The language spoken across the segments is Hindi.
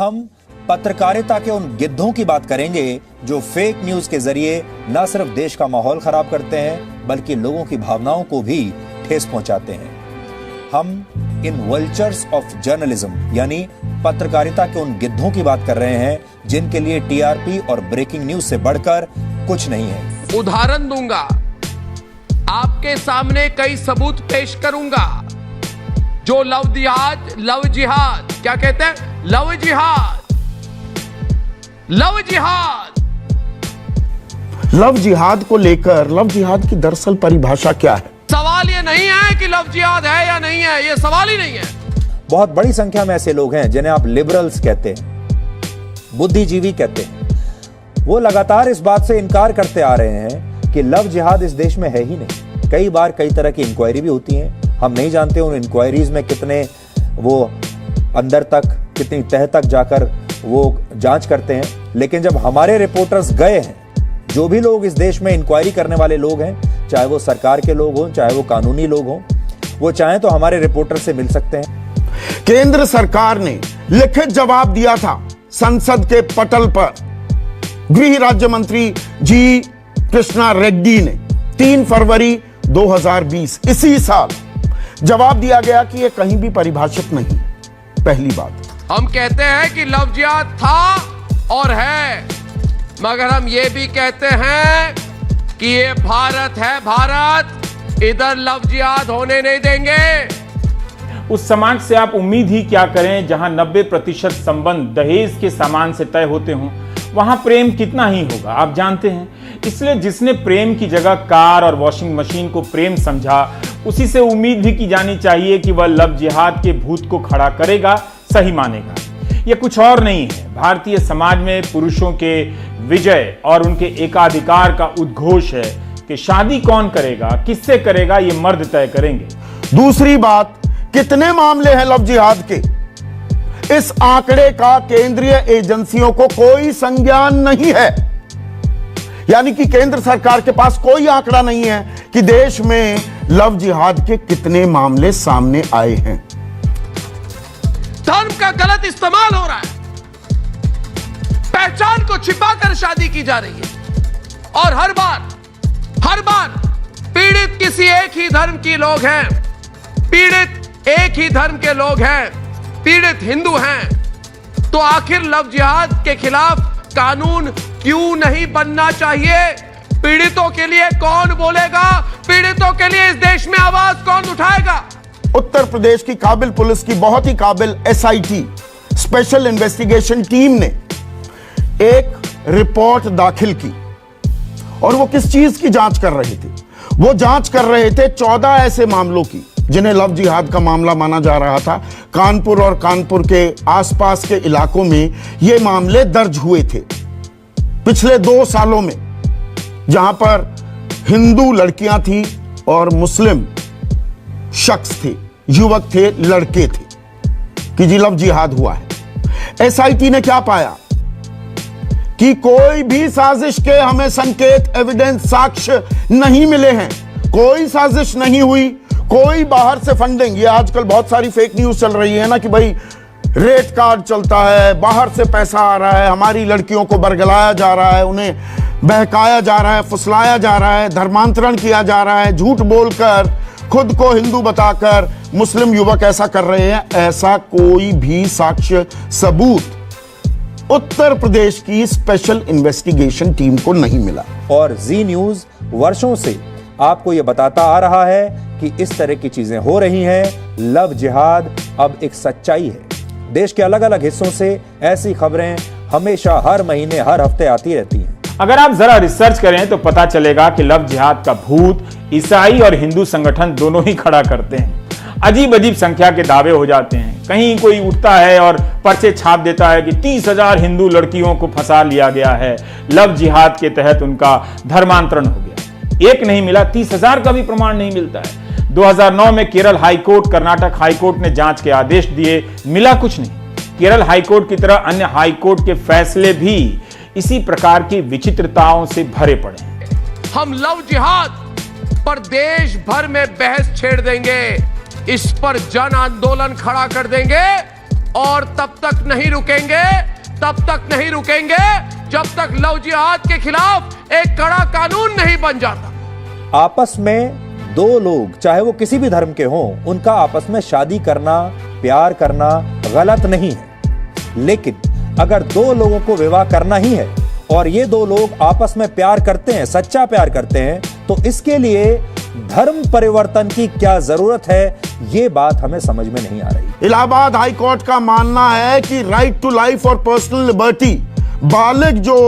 हम पत्रकारिता के उन गिद्धों की बात करेंगे जो फेक न्यूज के जरिए न सिर्फ देश का माहौल खराब करते हैं बल्कि लोगों की भावनाओं को भी ठेस पहुंचाते हैं। हम इन वल्चर्स ऑफ जर्नलिज्म यानी पत्रकारिता के उन गिद्धों की बात कर रहे हैं जिनके लिए टीआरपी और ब्रेकिंग न्यूज से बढ़कर कुछ नहीं है। उदाहरण दूंगा, आपके सामने कई सबूत पेश करूंगा जो लव जिहाद क्या कहते हैं, लव जिहाद को लेकर लव जिहाद की दरअसल परिभाषा क्या है? सवाल ये नहीं है कि लव जिहाद है या नहीं है, ये सवाल ही नहीं है। बहुत बड़ी संख्या में ऐसे लोग हैं जिन्हें आप लिबरल्स कहते हैं, बुद्धिजीवी कहते हैं। वो लगातार इस बात से इनकार करते आ रहे हैं कि लव जिहाद इस देश में है ही नहीं। कई बार कई तरह की इंक्वायरी भी होती है, हम नहीं जानते उन इंक्वायरीज में कितने वो अंदर तक, कितनी तह तक जाकर वो जांच करते हैं। लेकिन जब हमारे रिपोर्टर्स गए हैं, जो भी लोग इस देश में इंक्वायरी करने वाले लोग हैं, चाहे वो सरकार के लोग हों, चाहे वो कानूनी लोग हों, वो चाहें तो हमारे रिपोर्टर से मिल सकते हैं। केंद्र सरकार ने लिखित जवाब दिया था संसद के पटल पर। गृह राज्य मंत्री जी कृष्णा रेड्डी ने 3 फरवरी 2020 इसी साल जवाब दिया गया कि यह कहीं भी परिभाषित नहीं। पहली बात, हम कहते हैं कि लव जिहाद था और है, मगर हम ये भी कहते हैं कि ये भारत है, भारत, इधर लव जिहाद होने नहीं देंगे। उस समाज से आप उम्मीद ही क्या करें जहां 90% संबंध दहेज के सामान से तय होते हों, वहां प्रेम कितना ही होगा आप जानते हैं। इसलिए जिसने प्रेम की जगह कार और वॉशिंग मशीन को प्रेम समझा, उसी से उम्मीद भी की जानी चाहिए कि वह लव जिहाद के भूत को खड़ा करेगा, सही मानेगा। यह कुछ और नहीं है, भारतीय समाज में पुरुषों के विजय और उनके एकाधिकार का उद्घोष है कि शादी कौन करेगा, किससे करेगा, ये मर्द तय करेंगे। दूसरी बात, कितने मामले हैं लव जिहाद के? इस आंकड़े का केंद्रीय एजेंसियों को कोई संज्ञान नहीं है। यानी कि केंद्र सरकार के पास कोई आंकड़ा नहीं है कि देश में लव जिहाद के कितने मामले सामने आए हैं। धर्म का गलत इस्तेमाल हो रहा है, पहचान को छिपाकर शादी की जा रही है और हर बार पीड़ित किसी एक ही धर्म के लोग हैं, पीड़ित एक ही धर्म के लोग हैं, पीड़ित हिंदू हैं। तो आखिर लव जिहाद के खिलाफ कानून क्यों नहीं बनना चाहिए? पीड़ितों के लिए कौन बोलेगा? पीड़ितों के लिए इस देश में आवाज कौन उठाएगा? उत्तर प्रदेश की काबिल पुलिस की बहुत ही काबिल एसआईटी स्पेशल इन्वेस्टिगेशन टीम ने एक रिपोर्ट दाखिल की और वो किस चीज की जांच कर रहे थे? वो जांच कर रहे थे 14 ऐसे मामलों की जिन्हें लव जिहाद का मामला माना जा रहा था। कानपुर और कानपुर के आसपास के इलाकों में ये मामले दर्ज हुए थे पिछले 2 सालों में, जहां पर हिंदू लड़कियां थी और मुस्लिम शख्स थे, युवक थे, लड़के थे, कि जी लव जिहाद हुआ है। एसआईटी ने क्या पाया कि कोई भी साजिश के हमें संकेत, एविडेंस, साक्ष्य नहीं मिले हैं। कोई साजिश नहीं हुई, कोई बाहर से फंडिंग। ये आजकल बहुत सारी फेक न्यूज चल रही है ना कि भाई रेट कार्ड चलता है, बाहर से पैसा आ रहा है, हमारी लड़कियों को बरगलाया जा रहा है, उन्हें बहकाया जा रहा है, फुसलाया जा रहा है, धर्मांतरण किया जा रहा है, झूठ बोलकर खुद को हिंदू बताकर मुस्लिम युवक ऐसा कर रहे हैं। ऐसा कोई भी साक्ष्य, सबूत उत्तर प्रदेश की स्पेशल इन्वेस्टिगेशन टीम को नहीं मिला। और जी न्यूज वर्षों से आपको यह बताता आ रहा है कि इस तरह की चीजें हो रही हैं। लव जिहाद अब एक सच्चाई है। देश के अलग अलग हिस्सों से ऐसी खबरें हमेशा, हर महीने, हर हफ्ते आती रहती हैं। अगर आप जरा रिसर्च करें तो पता चलेगा कि लव जिहाद का भूत ईसाई और हिंदू संगठन दोनों ही खड़ा करते हैं। अजीब अजीब संख्या के दावे हो जाते हैं। कहीं कोई उठता है और पर्चे छाप देता है कि 30,000 हिंदू लड़कियों को फंसा लिया गया है, लव जिहाद के तहत उनका धर्मांतरण हो गया। एक नहीं मिला, 30,000 का भी प्रमाण नहीं मिलता है। 2009 में केरल हाईकोर्ट, कर्नाटक हाईकोर्ट ने जांच के आदेश दिए, मिला कुछ नहीं। केरल हाईकोर्ट की तरह अन्य हाईकोर्ट के फैसले भी इसी प्रकार की विचित्रताओं से भरे पड़े हैं। हम लव जिहाद पर देश भर में बहस छेड़ देंगे, इस पर जन आंदोलन खड़ा कर देंगे और तब तक नहीं रुकेंगे, तब तक नहीं रुकेंगे जब तक लव जिहाद के खिलाफ एक कड़ा कानून नहीं बन जाता। आपस में दो लोग चाहे वो किसी भी धर्म के हों, उनका आपस में शादी करना, प्यार करना गलत नहीं है। लेकिन अगर दो लोगों को विवाह करना ही है और ये दो लोग आपस में प्यार करते हैं, सच्चा प्यार करते हैं, तो इसके लिए धर्म परिवर्तन की क्या जरूरत है, ये बात हमें समझ में नहीं आ रही। इलाहाबाद हाई कोर्ट का मानना है कि राइट टू लाइफ और पर्सनल लिबर्टी, बालिग जो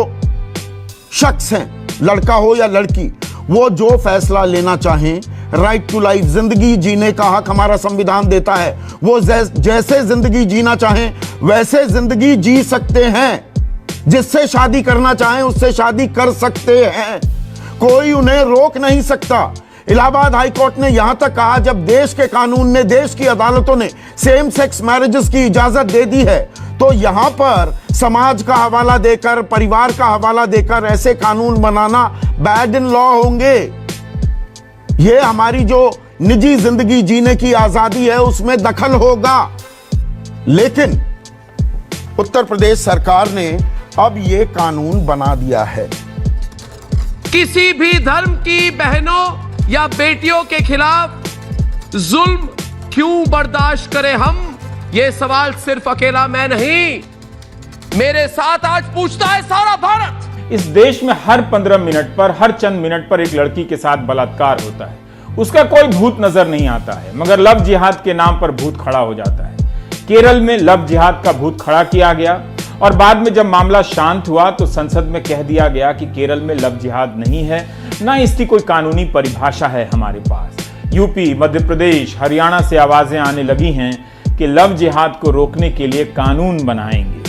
शख्स हैं, लड़का हो या लड़की, वो जो फैसला लेना चाहें, राइट टू लाइफ, जिंदगी जीने का हक हमारा संविधान देता है। वो जैसे जिंदगी जीना चाहें वैसे जिंदगी जी सकते हैं। जिससे शादी करना चाहें उससे शादी कर सकते हैं, कोई उन्हें रोक नहीं सकता। इलाहाबाद हाई कोर्ट ने यहां तक कहा, जब देश के कानून ने, देश की अदालतों ने सेम सेक्स मैरिजेस की इजाजत दे दी है, तो यहां पर समाज का हवाला देकर, परिवार का हवाला देकर ऐसे कानून बनाना बैड इन लॉ होंगे। ये हमारी जो निजी जिंदगी जीने की आजादी है उसमें दखल होगा। लेकिन उत्तर प्रदेश सरकार ने अब ये कानून बना दिया है। किसी भी धर्म की बहनों या बेटियों के खिलाफ जुल्म क्यों बर्दाश्त करें हम? यह सवाल सिर्फ अकेला मैं नहीं, मेरे साथ आज पूछता है सारा भारत। इस देश में हर 15 मिनट पर, हर चंद मिनट पर एक लड़की के साथ बलात्कार होता है। उसका कोई भूत नजर नहीं आता है, मगर लव जिहाद के नाम पर भूत खड़ा हो जाता है। केरल में लव जिहाद का भूत खड़ा किया गया और बाद में जब मामला शांत हुआ तो संसद में कह दिया गया कि केरल में लव जिहाद नहीं है, ना इसकी कोई कानूनी परिभाषा है हमारे पास। यूपी, मध्य प्रदेश, हरियाणा से आवाजें आने लगी हैं कि लव जिहाद को रोकने के लिए कानून बनाएंगे।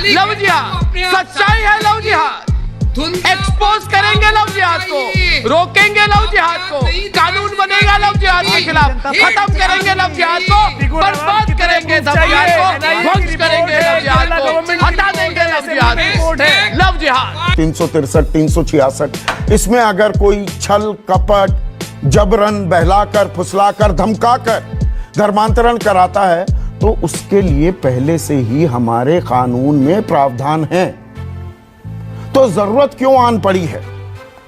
लव जिहाद सच्चाई है, लव जिहाद एक्सपोज करेंगे, लव जिहाद को रोकेंगे, लव जिहाद को कानून बनेगा, लव जिहाद के खिलाफ खत्म करेंगे, लव जिहाद को बर्बाद करेंगे, लव जिहाद को ध्वंस करेंगे, लव जिहाद को हटा देंगे, लव जिहाद को। लव जिहाद 363, 366, इसमें अगर कोई छल कपट, जबरन, बहलाकर, फुसलाकर, धमकाकर धर्मांतरण कराता है तो उसके लिए पहले से ही हमारे कानून में प्रावधान है। तो जरूरत क्यों आन पड़ी है?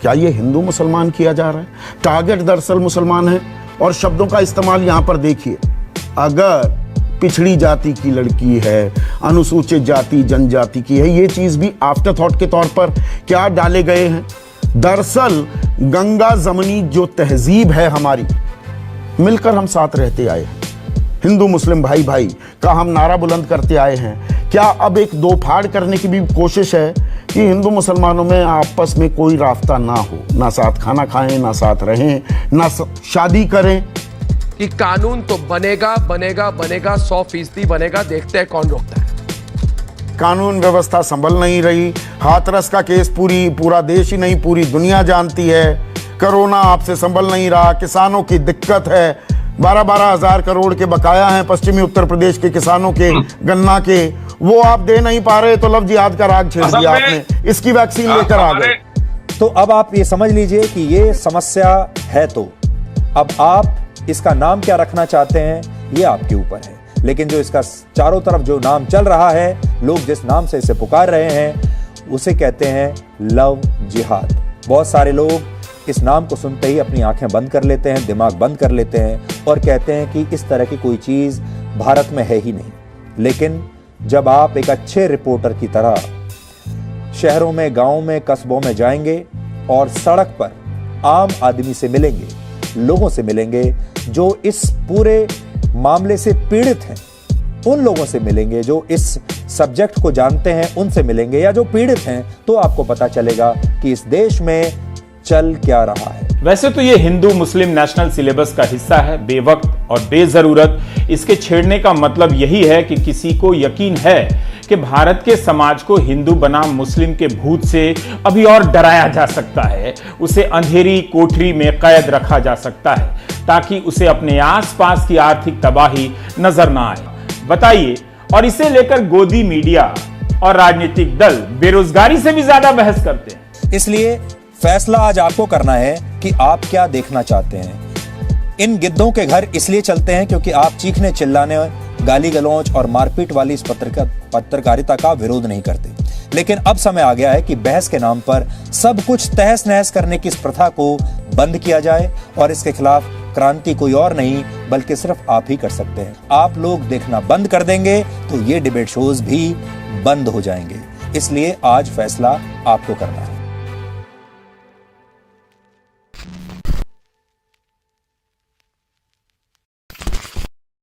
क्या ये हिंदू मुसलमान किया जा रहा है? टारगेट दरअसल मुसलमान है। और शब्दों का इस्तेमाल यहां पर देखिए, अगर पिछड़ी जाति की लड़की है, अनुसूचित जाति जनजाति की है, ये चीज भी आफ्टर थॉट के तौर पर क्या डाले गए हैं? दरअसल गंगा जमनी जो तहजीब है हमारी, मिलकर हम साथ रहते आए हैं, हिंदू मुस्लिम भाई भाई का हम नारा बुलंद करते आए हैं। क्या अब एक दो फाड़ करने की भी कोशिश है कि हिंदू मुसलमानों में आपस में कोई राफ्ता ना हो, ना साथ खाना खाएं, ना साथ रहें, ना शादी करें? कि कानून तो बनेगा बनेगा बनेगा, 100% बनेगा, देखते हैं कौन रोकता है। कानून व्यवस्था संभल नहीं रही। हाथरस का केस पूरा देश ही नहीं, पूरी दुनिया जानती है। कोरोना आपसे संभल नहीं रहा, किसानों की दिक्कत है, 12-12 हजार करोड़ के बकाया हैं पश्चिमी उत्तर प्रदेश के किसानों के, गन्ना के, वो आप दे नहीं पा रहे तो लव जिहाद का राग छेड़ दिया आपने, इसकी वैक्सीन लेकर आ गए। तो अब आप ये समझ लीजिए कि ये समस्या है, तो अब आप इसका नाम क्या रखना चाहते हैं ये आपके ऊपर है। लेकिन जो इसका चारों तरफ जो नाम चल रहा है, लोग जिस नाम से इसे पुकार रहे हैं, उसे कहते हैं लव जिहाद। बहुत सारे लोग इस नाम को सुनते ही अपनी आंखें बंद कर लेते हैं, दिमाग बंद कर लेते हैं और कहते हैं कि इस तरह की कोई चीज भारत में है ही नहीं। लेकिन जब आप एक अच्छे रिपोर्टर की तरह शहरों में, गांवों में, कस्बों में जाएंगे और सड़क पर आम आदमी से मिलेंगे, लोगों से मिलेंगे जो इस पूरे मामले से पीड़ित हैं, उन लोगों से मिलेंगे जो इस सब्जेक्ट को जानते हैं, उनसे मिलेंगे, या जो पीड़ित हैं, तो आपको पता चलेगा कि इस देश में चल क्या रहा है। वैसे तो ये हिंदू मुस्लिम नेशनल सिलेबस का हिस्सा है। बेवक्त और बेजरूरत इसके छेड़ने का मतलब यही है कि किसी को यकीन है कि भारत के समाज को हिंदू बनाम मुस्लिम के भूत से अभी और डराया जा सकता है, उसे अंधेरी कोठरी में कैद रखा जा सकता है ताकि उसे अपने आसपास की आर्थिक तबाही नजर ना आए। बताइए, और इसे लेकर गोदी मीडिया और राजनीतिक दल बेरोजगारी से भी ज्यादा बहस करते हैं। इसलिए फैसला आज आपको करना है कि आप क्या देखना चाहते हैं। इन गिद्धों के घर इसलिए चलते हैं क्योंकि आप चीखने चिल्लाने गाली गलौज और मारपीट वाली इस पत्रकारिता का विरोध नहीं करते, लेकिन अब समय आ गया है कि बहस के नाम पर सब कुछ तहस नहस करने की इस प्रथा को बंद किया जाए और इसके खिलाफ क्रांति कोई और नहीं बल्कि सिर्फ आप ही कर सकते हैं। आप लोग देखना बंद कर देंगे तो ये डिबेट शोज भी बंद हो जाएंगे। इसलिए आज फैसला आपको करना है।